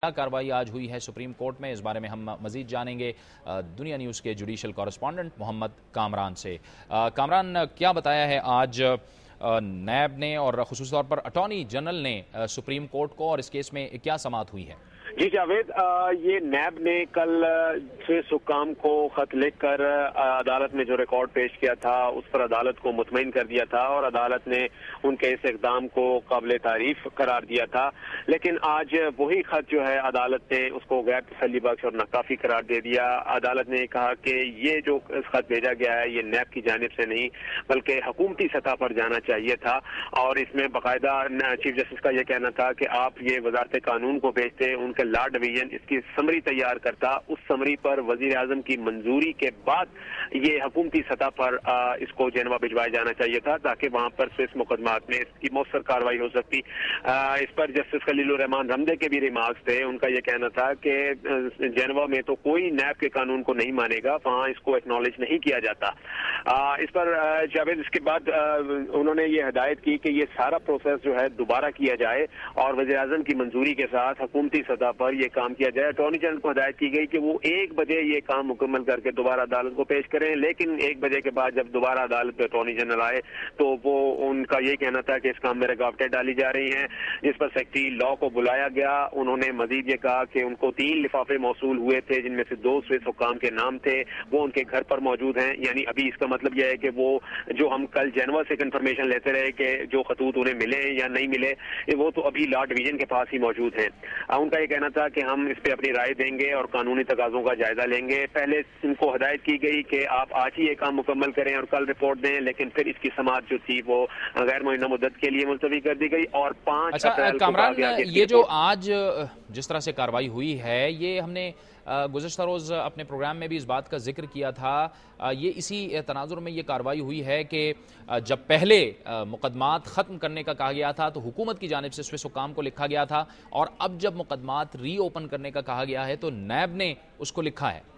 کیا کارروائی آج ہوئی ہے سپریم کورٹ میں، اس بارے میں ہم مزید جانیں گے دنیا نیوز کے جوڈیشل کورسپونڈنٹ محمد کامران سے۔ کامران، کیا بتایا ہے آج نیب نے اور خصوصی طور پر اٹارنی جنرل نے سپریم کورٹ کو، اور اس کیس میں کیا سماعت ہوئی ہے؟ جی جاوید، یہ نیب نے کل سوئس حکام کو خط لکھ کر عدالت میں جو ریکارڈ پیش کیا تھا اس پر عدالت کو مطمئن کر دیا تھا، اور عدالت نے ان کے اس اقدام کو قابل تعریف قرار دیا تھا۔ لیکن آج وہی خط جو ہے عدالت نے اس کو غیر تسلی بخش اور ناکافی قرار دے دیا۔ عدالت نے کہا کہ یہ جو خط بھیجا گیا ہے یہ نیب کی جانب سے نہیں بلکہ حکومتی سطح پر جانا چاہیے تھا، اور اس میں باقاعدہ چیف جسٹس کا یہ کہنا تھا کہ آپ یہ وزارت قانون کو بھیجتے، ان کے لا ڈویژن اس کی سمری تیار کرتا، اس سمری پر وزیر اعظم کی منظوری کے بعد یہ حکومتی سطح پر اس کو جنیوا بھجوایا جانا چاہیے تھا، تاکہ وہاں پر سوئس مقدمات میں اس کی مؤثر کارروائی ہو سکتی۔ اس پر جسٹس خلیل الرحمان رمدے کے بھی ریمارکس تھے۔ ان کا یہ کہنا تھا کہ جنیوا میں تو کوئی نیب کے قانون کو نہیں مانے گا، وہاں اس کو ایکنالج نہیں کیا جاتا۔ اس پر جاوید اس کے بعد انہوں نے یہ ہدایت کی کہ یہ سارا پروسیس جو ہے دوبارہ کیا جائے اور وزیر اعظم کی منظوری کے ساتھ حکومتی سطح پر یہ کام کیا جائے۔ اٹارنی جنرل کو ہدایت کی گئی کہ وہ 1 بجے یہ کام مکمل کر کے دوبارہ عدالت کو پیش کریں، لیکن 1 بجے کے بعد جب دوبارہ عدالت پہ اٹارنی جنرل آئے تو وہ ان کا یہ کہنا تھا کہ اس کام میں رکاوٹیں ڈالی جا رہی ہیں، جس پر سیکرٹری لا کو بلایا گیا۔ انہوں نے مزید یہ کہا کہ ان کو 3 لفافے موصول ہوئے تھے جن میں سے 2 سوئس حکام کے نام تھے، وہ ان کے گھر پر موجود ہیں۔ یعنی ابھی اس کا مطلب یہ ہے کہ وہ جو ہم کل جنیوا سے کنفرمیشن لیتے رہے کہ جو خطوط انہیں ملے یا نہیں ملے، وہ تو ابھی لا ڈویژن کے پاس ہی موجود ہیں۔ ان کا یہ کہنا تھا کہ ہم اس پہ اپنی رائے دیں گے اور قانونی تقاضوں کا جائزہ لیں گے۔ پہلے ان کو ہدایت کی گئی کہ آپ آج ہی یہ کام مکمل کریں اور کل رپورٹ دیں، لیکن پھر اس کی سماعت جو تھی وہ غیر معینہ مدت کے لیے ملتوی کر دی گئی، اور 5 اپریل کو کہا گیا کہ یہ جو آج جس طرح سے کارروائی ہوئی ہے، یہ ہم نے گزشتہ روز اپنے پروگرام میں بھی اس بات کا ذکر کیا تھا، یہ اسی تناظر میں یہ کارروائی ہوئی ہے کہ جب پہلے مقدمات ختم کرنے کا کہا گیا تھا تو حکومت کی جانب سے سوئس حکام کو لکھا گیا تھا، اور اب جب مقدمات ری اوپن کرنے کا کہا گیا ہے تو نیب نے اس کو لکھا ہے۔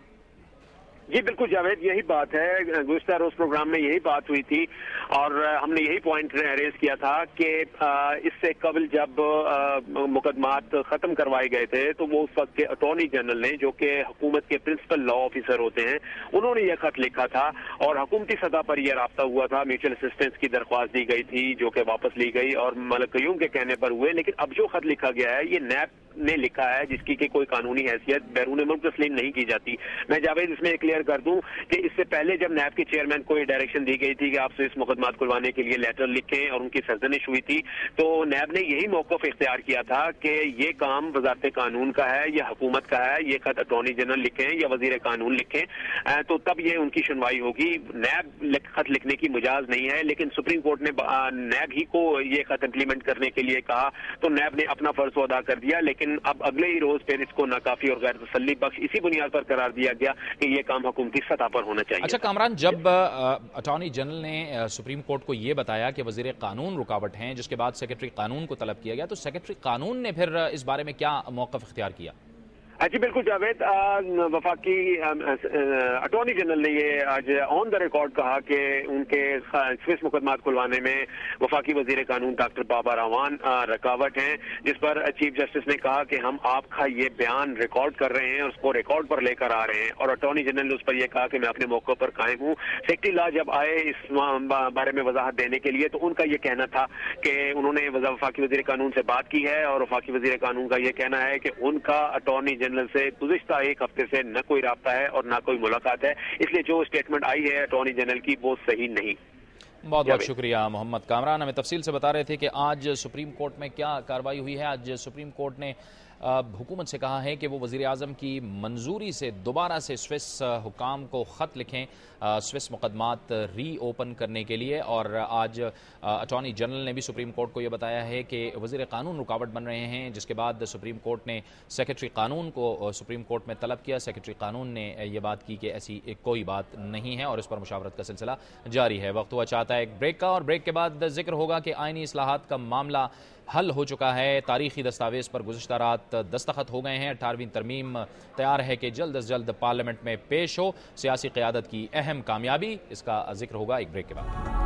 جی بالکل جاوید، یہی بات ہے۔ گزشتہ روز پروگرام میں یہی بات ہوئی تھی اور ہم نے یہی پوائنٹ ریز کیا تھا کہ اس سے قبل جب مقدمات ختم کروائے گئے تھے تو وہ اس وقت کے اٹارنی جنرل نے، جو کہ حکومت کے پرنسپل لا آفیسر ہوتے ہیں، انہوں نے یہ خط لکھا تھا اور حکومتی سطح پر یہ رابطہ ہوا تھا۔ میوچل اسسٹنس کی درخواست دی گئی تھی جو کہ واپس لی گئی اور ملک قیوم کے کہنے پر ہوئے، لیکن اب جو خط لکھا گیا ہے یہ نیب نے لکھا ہے، جس کی کہ کوئی قانونی حیثیت بیرون ملک تسلیم نہیں کی جاتی۔ میں جاوید اس میں کلیئر کر دوں کہ اس سے پہلے جب نیب کے چیئرمین کو یہ ڈائریکشن دی گئی تھی کہ آپ سوئس مقدمات کھلوانے کے لیے لیٹر لکھیں اور ان کی سرزنش ہوئی تھی، تو نیب نے یہی موقف اختیار کیا تھا کہ یہ کام وزارت قانون کا ہے یا حکومت کا ہے، یہ خط اٹارنی جنرل لکھیں یا وزیر قانون لکھیں تو تب یہ ان کی سنوائی ہوگی۔ نیب خط لکھنے کی مجاز نہیں ہے، لیکن سپریم کورٹ نے نیب ہی کو یہ خط امپلیمنٹ کرنے کے لیے کہا تو نیب نے اپنا فرض ادا کر دیا، لیکن اب اگلے ہی روز پھر اس کو ناکافی اور غیر تسلی بخش اسی بنیاد پر قرار دیا گیا کہ یہ کام حکومتی سطح پر ہونا چاہیے۔ اچھا کامران، جب اٹارنی جنرل نے سپریم کورٹ کو یہ بتایا کہ وزیر قانون رکاوٹ ہیں، جس کے بعد سیکرٹری قانون کو طلب کیا گیا، تو سیکرٹری قانون نے پھر اس بارے میں کیا موقف اختیار کیا؟ جی بالکل جاوید، وفاقی اٹارنی جنرل نے یہ آج آن دا ریکارڈ کہا کہ ان کے سوئس مقدمات کھلوانے میں وفاقی وزیر قانون ڈاکٹر بابا رامان رکاوٹ ہیں، جس پر چیف جسٹس نے کہا کہ ہم آپ کا یہ بیان ریکارڈ کر رہے ہیں اور اس کو ریکارڈ پر لے کر آ رہے ہیں، اور اٹارنی جنرل نے اس پر یہ کہا کہ میں اپنے موقع پر قائم ہوں۔ سیکرٹری لا جب آئے اس بارے میں وضاحت دینے کے لیے تو ان کا یہ کہنا تھا کہ انہوں نے وفاقی وزیر قانون سے بات کی ہے، اور وفاقی وزیر قانون کا یہ کہنا ہے کہ ان کا اٹارنی جنرل سے گزشتہ 1 ہفتے سے نہ کوئی رابطہ ہے اور نہ کوئی ملاقات ہے، اس لیے جو اسٹیٹمنٹ آئی ہے اٹارنی جنرل کی وہ صحیح نہیں۔ بہت بہت شکریہ محمد کامران، ہمیں تفصیل سے بتا رہے تھے کہ آج سپریم کورٹ میں کیا کارروائی ہوئی ہے۔ آج سپریم کورٹ نے حکومت سے کہا ہے کہ وہ وزیر اعظم کی منظوری سے دوبارہ سے سوئس حکام کو خط لکھیں سوئس مقدمات ری اوپن کرنے کے لیے، اور آج اٹارنی جنرل نے بھی سپریم کورٹ کو یہ بتایا ہے کہ وزیر قانون رکاوٹ بن رہے ہیں، جس کے بعد سپریم کورٹ نے سیکرٹری قانون کو سپریم کورٹ میں طلب کیا۔ سیکرٹری قانون نے یہ بات کی کہ ایسی کوئی بات نہیں ہے اور اس پر مشاورت کا سلسلہ جاری ہے۔ وقت ہوا چاہتا ہے ایک بریک کا، اور بریک کے بعد ذکر ہوگا کہ آئینی اصلاحات کا معاملہ حل ہو چکا ہے۔ تاریخی دستاویز پر گزشتہ رات دستخط ہو گئے ہیں۔ 18ویں ترمیم تیار ہے کہ جلد از جلد پارلیمنٹ میں پیش ہو۔ سیاسی قیادت کی اہم کامیابی، اس کا ذکر ہوگا ایک بریک کے بعد۔